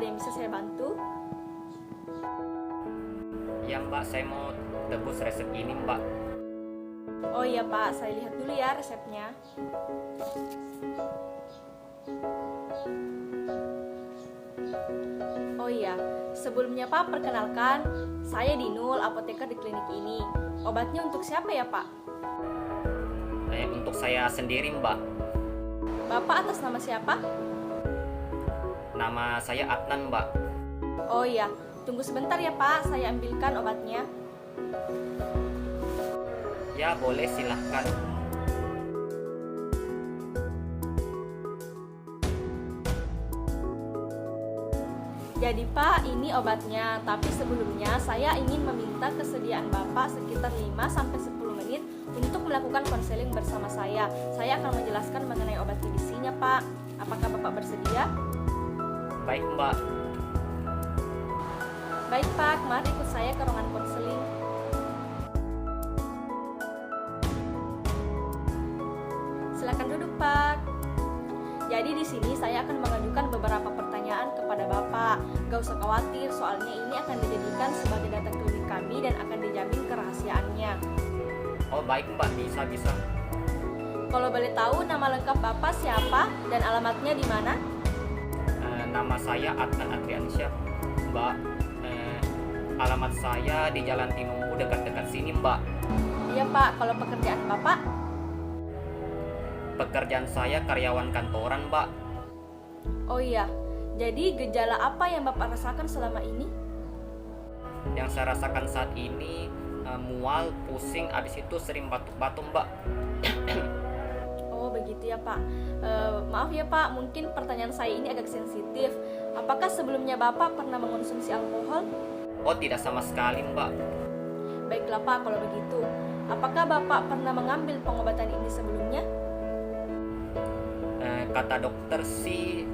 ada yang bisa saya bantu? Ya Mbak, saya mau tebus resep ini Mbak. Oh iya Pak, saya lihat dulu ya resepnya. Oh iya, sebelumnya Pak, perkenalkan, saya Dinul, apoteker di klinik ini. Obatnya untuk siapa ya Pak? Untuk saya sendiri Mbak. Bapak atas nama siapa? Nama saya Adnan Mbak. Oh iya, tunggu sebentar ya Pak, saya ambilkan obatnya. Ya boleh, silahkan. Jadi Pak, ini obatnya. Tapi sebelumnya saya ingin meminta kesediaan Bapak sekitar 5-10 menit untuk melakukan konseling bersama saya. Saya akan menjelaskan mengenai obat TBC-nya Pak. Apakah Bapak bersedia? Baik Mbak. Baik Pak, mari ikut saya ke ruangan konseling. Silakan duduk Pak. Jadi di sini saya akan mengajukan beberapa pertanyaan kepada Bapak. Gak usah khawatir, soalnya ini akan dijadikan sebagai data klinik kami dan akan dijamin kerahasiaannya. Oh baik Mbak, bisa. Kalau boleh tahu nama lengkap Bapak siapa dan alamatnya di mana? Nama saya Adnan Adriansyah Mbak. Alamat saya di Jalan Tinumbu, dekat-dekat sini Mbak. Iya Pak, kalau pekerjaan Bapak? Pekerjaan saya karyawan kantoran Mbak. Oh iya, jadi gejala apa yang Bapak rasakan selama ini? Yang saya rasakan saat ini mual, pusing, habis itu sering batuk-batuk Mbak. Oh begitu ya Pak. Maaf ya Pak, mungkin pertanyaan saya ini agak sensitif. Apakah sebelumnya Bapak pernah mengonsumsi alkohol? Oh tidak sama sekali Mbak. Baiklah Pak, kalau begitu. Apakah Bapak pernah mengambil pengobatan ini sebelumnya? Kata dokter sih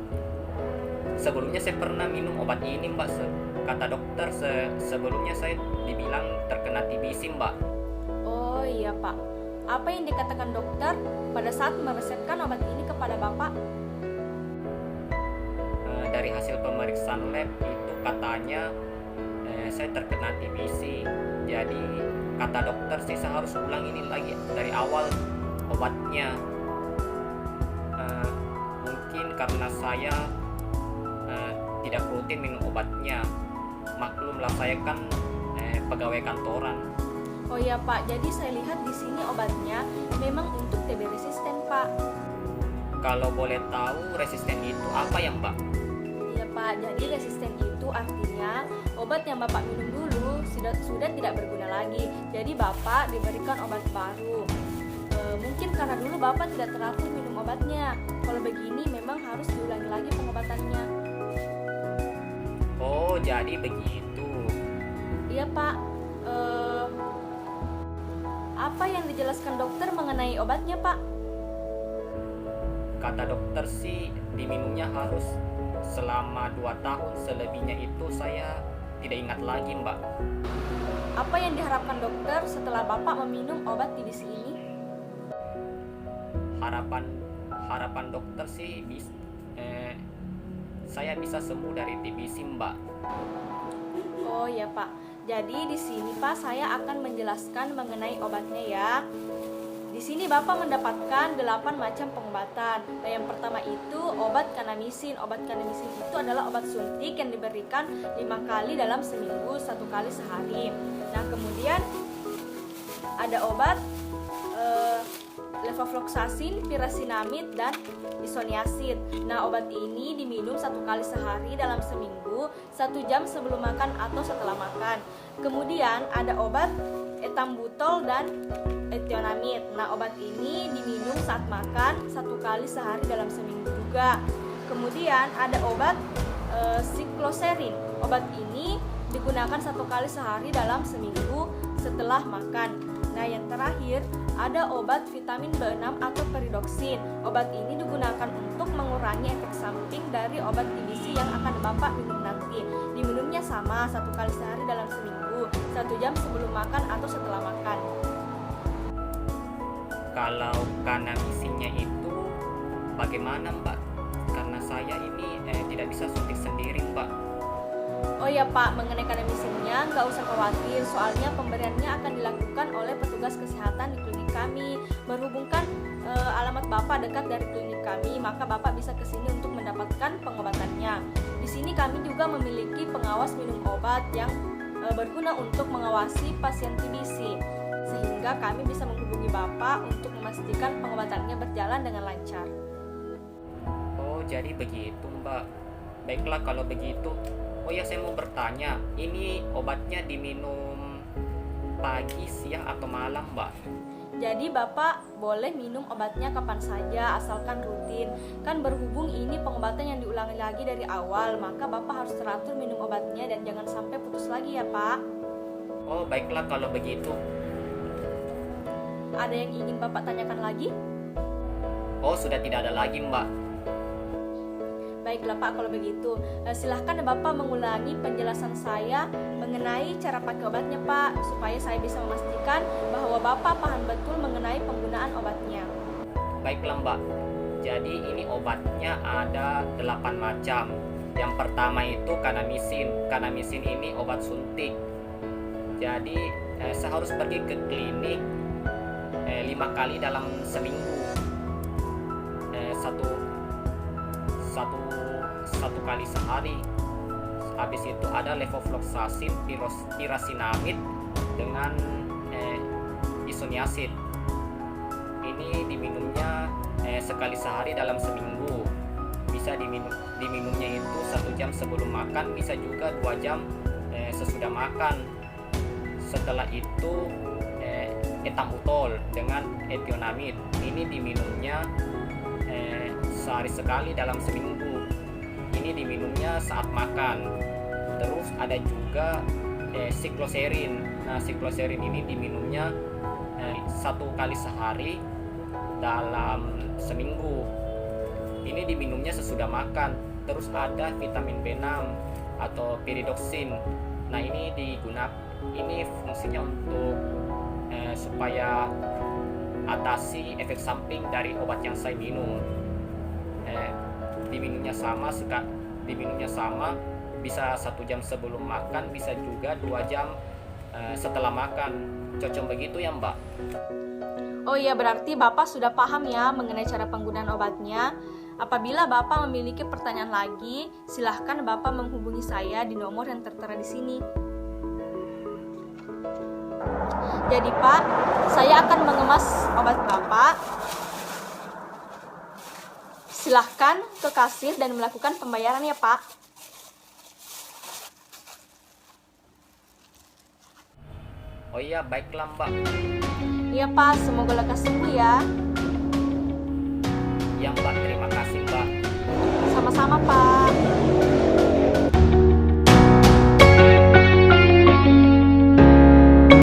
sebelumnya saya pernah minum obat ini Mbak. Kata dokter sebelumnya saya dibilang terkena TBC Mbak. Oh iya Pak. Apa yang dikatakan dokter pada saat meresepkan obat ini kepada Bapak? Dari hasil pemeriksaan lab itu katanya saya terkena TBC. Jadi kata dokter sih saya harus ulang ini lagi dari awal obatnya. Mungkin karena saya tidak rutin minum obatnya. Maklumlah saya kan pegawai kantoran. Oh iya Pak, jadi saya lihat di sini obatnya memang untuk TB resisten Pak. Kalau boleh tahu resisten itu apa ya Mbak? Iya Pak, jadi resisten itu artinya obat yang Bapak minum dulu sudah tidak berguna lagi. Jadi Bapak diberikan obat baru. Mungkin karena dulu Bapak tidak teratur minum obatnya. Kalau begini memang harus diulangi lagi pengobatannya. Oh, jadi begitu. Iya Pak. Apa yang dijelaskan dokter mengenai obatnya Pak? Kata dokter sih diminumnya harus selama 2 tahun. Selebihnya itu saya tidak ingat lagi Mbak. Apa yang diharapkan dokter setelah Bapak meminum obat TBC ini? Harapan dokter sih saya bisa sembuh dari TBC Mbak. Oh ya Pak. Jadi di sini Pak saya akan menjelaskan mengenai obatnya ya. Di sini Bapak mendapatkan 8 macam pengobatan. Nah, yang pertama itu obat kanamisin. Obat kanamisin itu adalah obat suntik yang diberikan 5 kali dalam seminggu, 1 kali sehari. Nah, kemudian ada obat levofloxacin, pirasinamid, dan isoniazid. Nah, obat ini diminum 1 kali sehari dalam seminggu, 1 jam sebelum makan atau setelah makan. Kemudian ada obat etambutol dan etionamid. Nah, obat ini diminum saat makan 1 kali sehari dalam seminggu juga. Kemudian ada obat sikloserin. Obat ini digunakan 1 kali sehari dalam seminggu setelah makan. Nah, yang terakhir ada obat vitamin B6 atau peridoksin. Obat ini digunakan untuk mengurangi efek samping dari obat TBC yang akan Bapak minum nanti. Diminumnya sama 1 kali sehari dalam seminggu, 1 jam sebelum makan atau setelah makan. Kalau kanamisinnya itu bagaimana Mbak? Karena saya ini tidak bisa suntik sendiri Mbak. Mbak? Oh ya Pak, mengenai kadamisinnya nggak usah khawatir, soalnya pemberiannya akan dilakukan oleh petugas kesehatan di klinik kami. Berhubungkan alamat Bapak dekat dari klinik kami, maka Bapak bisa ke sini untuk mendapatkan pengobatannya. Di sini kami juga memiliki pengawas minum obat yang berguna untuk mengawasi pasien TBC, sehingga kami bisa menghubungi Bapak untuk memastikan pengobatannya berjalan dengan lancar. Oh, jadi begitu, Mbak. Baiklah kalau begitu. Oh ya, saya mau bertanya, ini obatnya diminum pagi, siang, atau malam, Mbak? Jadi Bapak boleh minum obatnya kapan saja asalkan rutin. Kan berhubung ini pengobatan yang diulangi lagi dari awal, maka Bapak harus teratur minum obatnya dan jangan sampai putus lagi ya Pak. Oh, baiklah kalau begitu. Ada yang ingin Bapak tanyakan lagi? Oh, sudah tidak ada lagi, Mbak. Baiklah Pak, kalau begitu silahkan Bapak mengulangi penjelasan saya mengenai cara pakai obatnya Pak, supaya saya bisa memastikan bahwa Bapak paham betul mengenai penggunaan obatnya. Baiklah, Mbak. Jadi ini obatnya ada 8 macam. Yang pertama itu kanamisin. Kanamisin ini obat suntik. Jadi saya harus pergi ke klinik 5 kali dalam seminggu. Satu kali sehari. Habis itu ada levofloxacin, pirasinamid dengan isoniazid. Ini diminumnya sekali sehari dalam seminggu. Bisa diminumnya itu 1 jam sebelum makan, bisa juga 2 jam sesudah makan. Setelah itu etambutol dengan etionamid. Ini diminumnya sehari sekali dalam seminggu. Ini diminumnya saat makan. Terus ada juga sikloserin. Nah, sikloserin ini diminumnya 1 kali sehari dalam seminggu. Ini diminumnya sesudah makan. Terus ada vitamin B6 atau pyridoxine. Nah, ini fungsinya untuk supaya atasi efek samping dari obat yang saya minum. Diminumnya sama, bisa 1 jam sebelum makan, bisa juga 2 jam setelah makan. Cocok begitu ya, Mbak? Oh iya, berarti Bapak sudah paham ya mengenai cara penggunaan obatnya. Apabila Bapak memiliki pertanyaan lagi, silahkan Bapak menghubungi saya di nomor yang tertera di sini. Jadi Pak, saya akan mengemas obat Bapak. Silahkan ke kasir dan melakukan pembayaran ya Pak. Oh iya, baiklah, Mbak. Iya Pak, semoga lekas sembuh ya. Ya, Mbak, terima kasih, Mbak. Sama-sama Pak.